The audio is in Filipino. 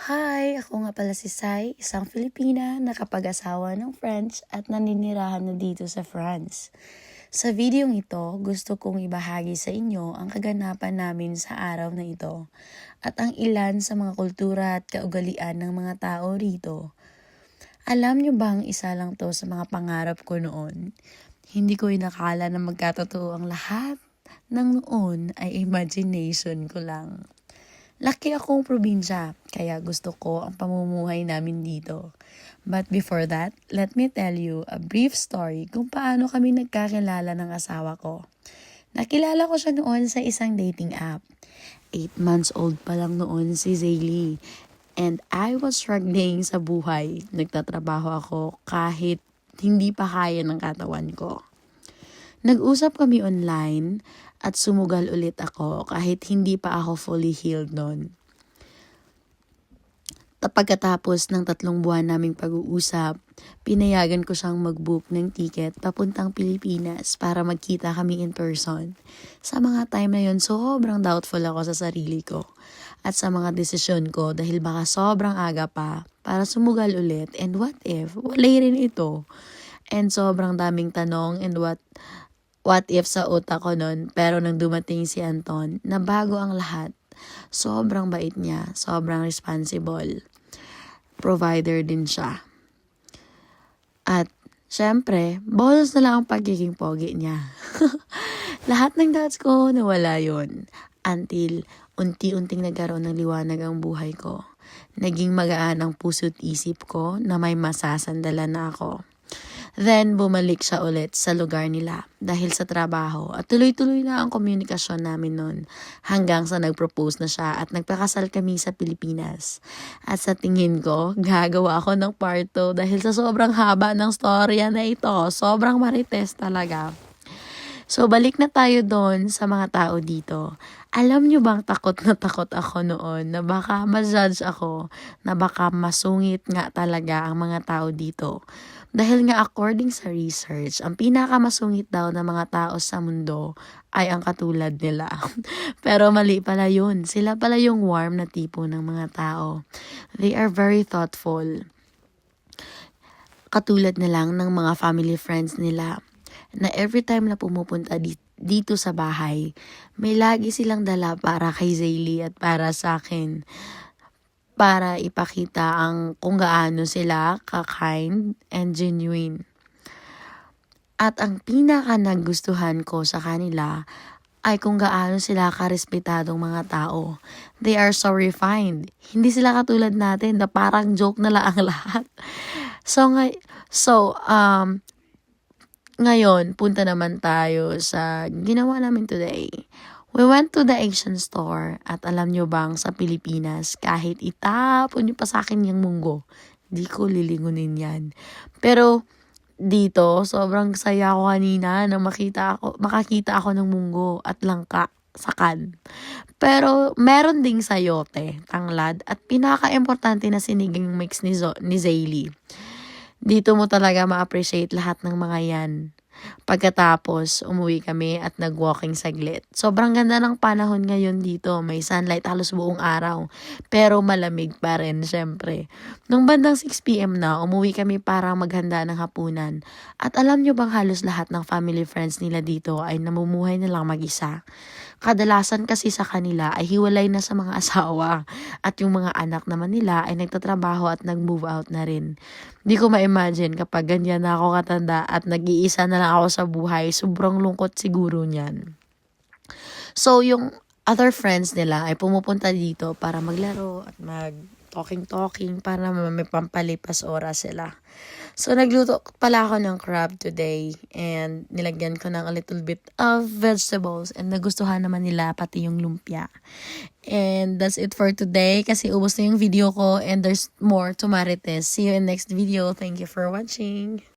Hi! Ako nga pala si Sai, isang Filipina na kapag-asawa ng French at naninirahan na dito sa France. Sa videong ito, gusto kong ibahagi sa inyo ang kaganapan namin sa araw na ito at ang ilan sa mga kultura at kaugalian ng mga tao rito. Alam nyo bang isa lang to sa mga pangarap ko noon? Hindi ko inakala na magkatotoo ang lahat ng noon ay imagination ko lang. Laki akong probinsya, kaya gusto ko ang pamumuhay namin dito. But before that, let me tell you a brief story kung paano kami nagkakilala ng asawa ko. Nakilala ko siya noon sa isang dating app. 8 months old pa lang noon si Zaylee. And I was struggling sa buhay. Nagtatrabaho ako kahit hindi pa kaya ng katawan ko. Nag-usap kami online at sumugal ulit ako kahit hindi pa ako fully healed noon. Pagkatapos ng 3 buwan naming pag-uusap, pinayagan ko siyang mag-book ng ticket papuntang Pilipinas para magkita kami in person. Sa mga time na yon, sobrang doubtful ako sa sarili ko at sa mga desisyon ko dahil baka sobrang aga pa para sumugal ulit, and what if? Walay rin ito. And sobrang daming tanong and what if sa utak ko nun, pero nang dumating si Anton, na bago ang lahat, sobrang bait niya, sobrang responsible. Provider din siya. At, syempre, bonus na lang ang pagiging pogi niya. Lahat ng doubts ko, nawala yon until unti-unting nagkaroon ng liwanag ang buhay ko. Naging magaan ang puso't isip ko na may masasandalan na ako. Then, bumalik siya ulit sa lugar nila dahil sa trabaho at tuloy-tuloy na ang komunikasyon namin nun hanggang sa nag-propose na siya at nagpakasal kami sa Pilipinas. At sa tingin ko, gagawa ako ng part 2 dahil sa sobrang haba ng storya na ito. Sobrang marites talaga. So, balik na tayo doon sa mga tao dito. Alam nyo bang takot na takot ako noon na baka ma-judge ako, na baka masungit nga talaga ang mga tao dito. Dahil nga according sa research, ang pinakamasungit daw na mga tao sa mundo ay ang katulad nila. Pero mali pala yun. Sila pala yung warm na tipo ng mga tao. They are very thoughtful. Katulad na lang ng mga family friends nila na every time na pumupunta dito sa bahay, may lagi silang dala para kay Zaylee at para sa akin. Para ipakita kung gaano sila ka-kind and genuine. At ang pinaka nagustuhan ko sa kanila ay kung gaano sila karespetadong mga tao. They are so refined. Hindi sila katulad natin na parang joke na lang ang lahat. Ngayon, punta naman tayo sa ginawa namin today. We went to the Asian store at alam nyo bang sa Pilipinas, kahit itapon nyo pa sa akin yung munggo, di ko lilingunin yan. Pero dito, sobrang saya ko kanina na makakita ako ng munggo at langka sa kan. Pero meron ding sayote, tanglad, at pinaka-importante na sinigang mix ni Zaylee. Dito mo talaga ma-appreciate lahat ng mga yan. Pagkatapos, umuwi kami at nag-walking saglit. Sobrang ganda ng panahon ngayon dito. May sunlight halos buong araw. Pero malamig pa rin, syempre. Nung bandang 6 PM na, umuwi kami para maghanda ng hapunan. At alam nyo bang halos lahat ng family friends nila dito ay namumuhay na lang mag-isa? Kadalasan kasi sa kanila ay hiwalay na sa mga asawa. At yung mga anak naman nila ay nagtatrabaho at nag-move out na rin. Di ko ma-imagine kapag ganyan na ako katanda at nag-iisa na lang ako sa buhay, sobrang lungkot siguro niyan. So, yung other friends nila ay pumupunta dito para maglaro at mag-talking para may pampalipas oras sila. So, nagluto pala ako ng crab today and nilagyan ko ng a little bit of vegetables and nagustuhan naman nila pati yung lumpia. And that's it for today kasi ubos na yung video ko and there's more to marites. See you in next video. Thank you for watching.